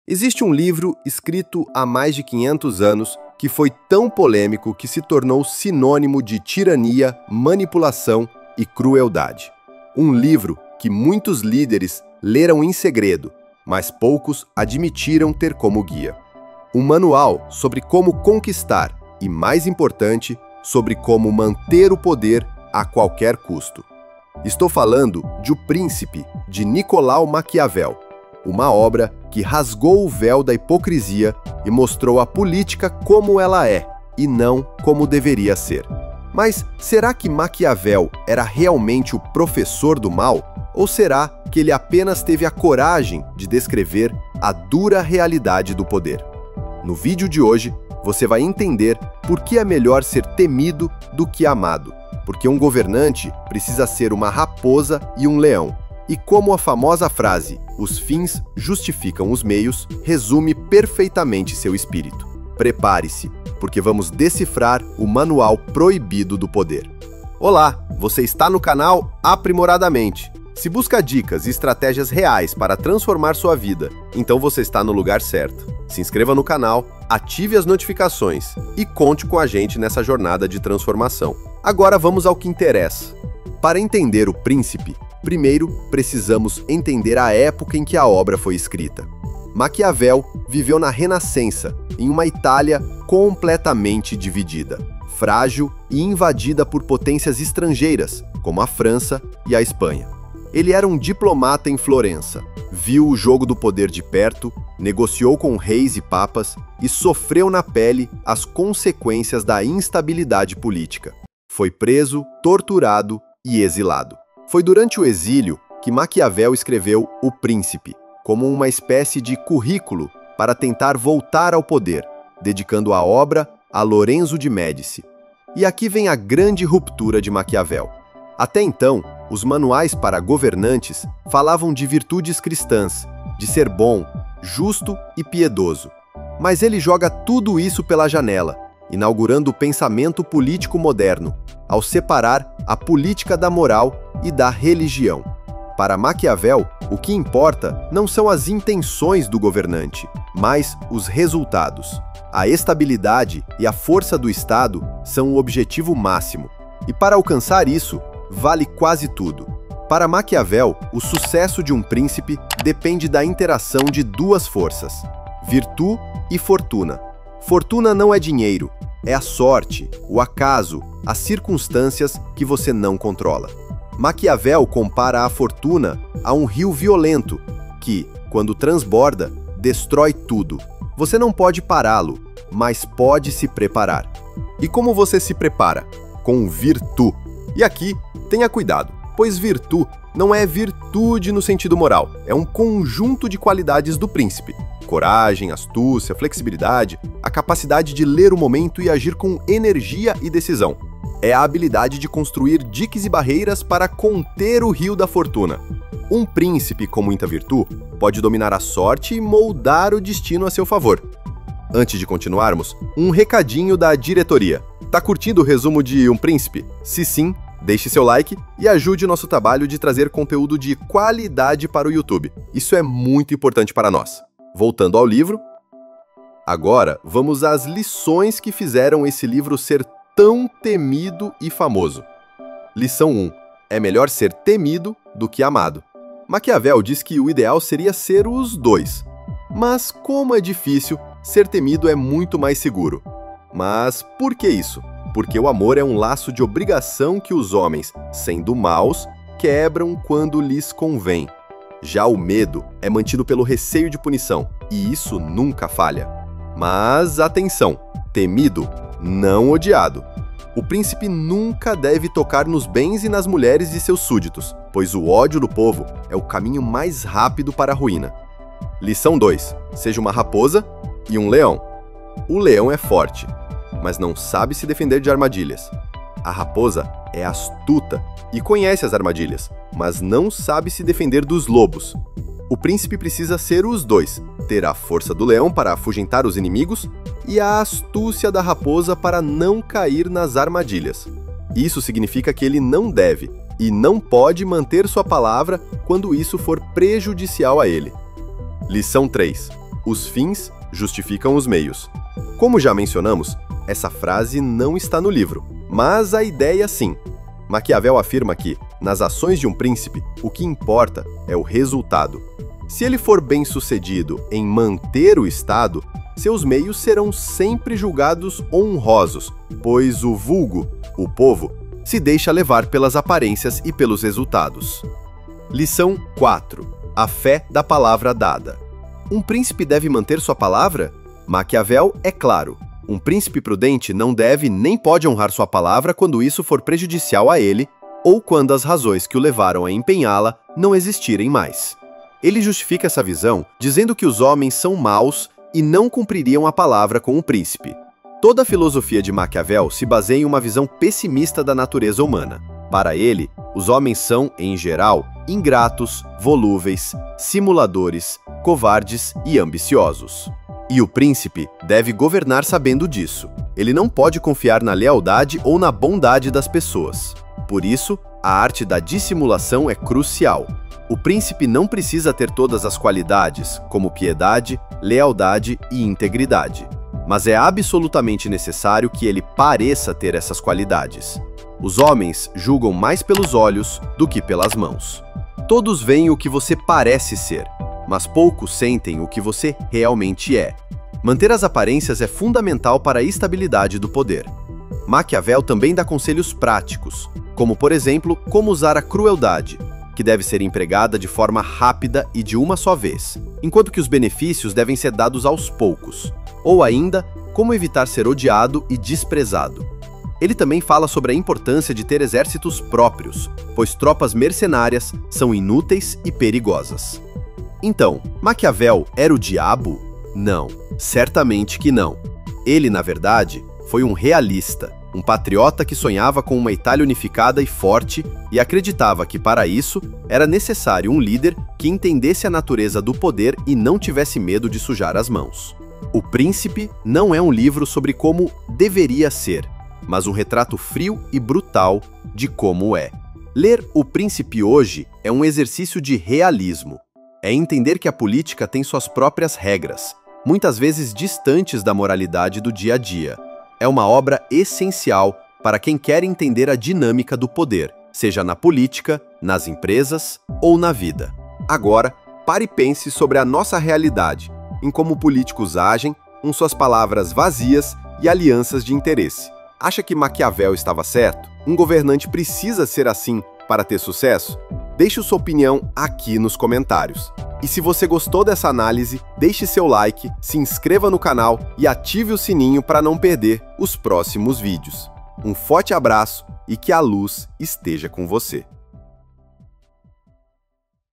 Existe um livro escrito há mais de 500 anos que foi tão polêmico que se tornou sinônimo de tirania, manipulação e crueldade. Um livro que muitos líderes leram em segredo, mas poucos admitiram ter como guia. Um manual sobre como conquistar e, mais importante, sobre como manter o poder a qualquer custo. Estou falando de O Príncipe, de Nicolau Maquiavel, uma obra que rasgou o véu da hipocrisia e mostrou a política como ela é, e não como deveria ser. Mas será que Maquiavel era realmente o professor do mal? Ou será que ele apenas teve a coragem de descrever a dura realidade do poder? No vídeo de hoje, você vai entender por que é melhor ser temido do que amado, porque um governante precisa ser uma raposa e um leão, e como a famosa frase "os fins justificam os meios" resume perfeitamente seu espírito. Prepare-se, porque vamos decifrar o manual proibido do poder. Olá, você está no canal Aprimoradamente. Se busca dicas e estratégias reais para transformar sua vida, então você está no lugar certo. Se inscreva no canal, ative as notificações e conte com a gente nessa jornada de transformação. Agora vamos ao que interessa. Para entender O Príncipe, primeiro precisamos entender a época em que a obra foi escrita. Maquiavel viveu na Renascença, em uma Itália completamente dividida, frágil e invadida por potências estrangeiras, como a França e a Espanha. Ele era um diplomata em Florença, viu o jogo do poder de perto, negociou com reis e papas e sofreu na pele as consequências da instabilidade política. Foi preso, torturado e exilado. Foi durante o exílio que Maquiavel escreveu O Príncipe, como uma espécie de currículo para tentar voltar ao poder, dedicando a obra a Lorenzo de Médici. E aqui vem a grande ruptura de Maquiavel. Até então, os manuais para governantes falavam de virtudes cristãs, de ser bom, justo e piedoso. Mas ele joga tudo isso pela janela, inaugurando o pensamento político moderno, ao separar a política da moral e da religião. Para Maquiavel, o que importa não são as intenções do governante, mas os resultados. A estabilidade e a força do Estado são o objetivo máximo. E para alcançar isso, vale quase tudo. Para Maquiavel, o sucesso de um príncipe depende da interação de duas forças, virtude e fortuna. Fortuna não é dinheiro, é a sorte, o acaso, as circunstâncias que você não controla. Maquiavel compara a fortuna a um rio violento que, quando transborda, destrói tudo. Você não pode pará-lo, mas pode se preparar. E como você se prepara? Com virtude. E aqui, tenha cuidado, pois virtude não é virtude no sentido moral, é um conjunto de qualidades do príncipe. Coragem, astúcia, flexibilidade, a capacidade de ler o momento e agir com energia e decisão. É a habilidade de construir diques e barreiras para conter o rio da fortuna. Um príncipe com muita virtude pode dominar a sorte e moldar o destino a seu favor. Antes de continuarmos, um recadinho da diretoria. Tá curtindo o resumo de Um Príncipe? Se sim, deixe seu like e ajude o nosso trabalho de trazer conteúdo de qualidade para o YouTube. Isso é muito importante para nós. Voltando ao livro, agora vamos às lições que fizeram esse livro ser tão temido e famoso. Lição 1. É melhor ser temido do que amado. Maquiavel diz que o ideal seria ser os dois. Mas como é difícil, ser temido é muito mais seguro. Mas por que isso? Porque o amor é um laço de obrigação que os homens, sendo maus, quebram quando lhes convém. Já o medo é mantido pelo receio de punição, e isso nunca falha. Mas atenção, temido, não odiado. O príncipe nunca deve tocar nos bens e nas mulheres de seus súditos, pois o ódio do povo é o caminho mais rápido para a ruína. Lição 2. Seja uma raposa e um leão. O leão é forte, mas não sabe se defender de armadilhas. A raposa é astuta e conhece as armadilhas, mas não sabe se defender dos lobos. O príncipe precisa ser os dois, ter a força do leão para afugentar os inimigos e a astúcia da raposa para não cair nas armadilhas. Isso significa que ele não deve e não pode manter sua palavra quando isso for prejudicial a ele. Lição 3. Os fins justificam os meios. Como já mencionamos, essa frase não está no livro, mas a ideia sim. Maquiavel afirma que, nas ações de um príncipe, o que importa é o resultado. Se ele for bem-sucedido em manter o Estado, seus meios serão sempre julgados honrosos, pois o vulgo, o povo, se deixa levar pelas aparências e pelos resultados. Lição 4. A fé da palavra dada. Um príncipe deve manter sua palavra? Maquiavel é claro. Um príncipe prudente não deve nem pode honrar sua palavra quando isso for prejudicial a ele ou quando as razões que o levaram a empenhá-la não existirem mais. Ele justifica essa visão dizendo que os homens são maus e não cumpririam a palavra com o príncipe. Toda a filosofia de Maquiavel se baseia em uma visão pessimista da natureza humana. Para ele, os homens são, em geral, ingratos, volúveis, simuladores, covardes e ambiciosos. E o príncipe deve governar sabendo disso. Ele não pode confiar na lealdade ou na bondade das pessoas. Por isso, a arte da dissimulação é crucial. O príncipe não precisa ter todas as qualidades, como piedade, lealdade e integridade. Mas é absolutamente necessário que ele pareça ter essas qualidades. Os homens julgam mais pelos olhos do que pelas mãos. Todos veem o que você parece ser, mas poucos sentem o que você realmente é. Manter as aparências é fundamental para a estabilidade do poder. Maquiavel também dá conselhos práticos, como, por exemplo, como usar a crueldade, que deve ser empregada de forma rápida e de uma só vez, enquanto que os benefícios devem ser dados aos poucos, ou ainda, como evitar ser odiado e desprezado. Ele também fala sobre a importância de ter exércitos próprios, pois tropas mercenárias são inúteis e perigosas. Então, Maquiavel era o diabo? Não, certamente que não. Ele, na verdade, foi um realista, um patriota que sonhava com uma Itália unificada e forte e acreditava que, para isso, era necessário um líder que entendesse a natureza do poder e não tivesse medo de sujar as mãos. O Príncipe não é um livro sobre como deveria ser, mas um retrato frio e brutal de como é. Ler O Príncipe hoje é um exercício de realismo. É entender que a política tem suas próprias regras, muitas vezes distantes da moralidade do dia a dia. É uma obra essencial para quem quer entender a dinâmica do poder, seja na política, nas empresas ou na vida. Agora, pare e pense sobre a nossa realidade, em como políticos agem, com suas palavras vazias e alianças de interesse. Acha que Maquiavel estava certo? Um governante precisa ser assim para ter sucesso? Deixe sua opinião aqui nos comentários. E se você gostou dessa análise, deixe seu like, se inscreva no canal e ative o sininho para não perder os próximos vídeos. Um forte abraço e que a luz esteja com você.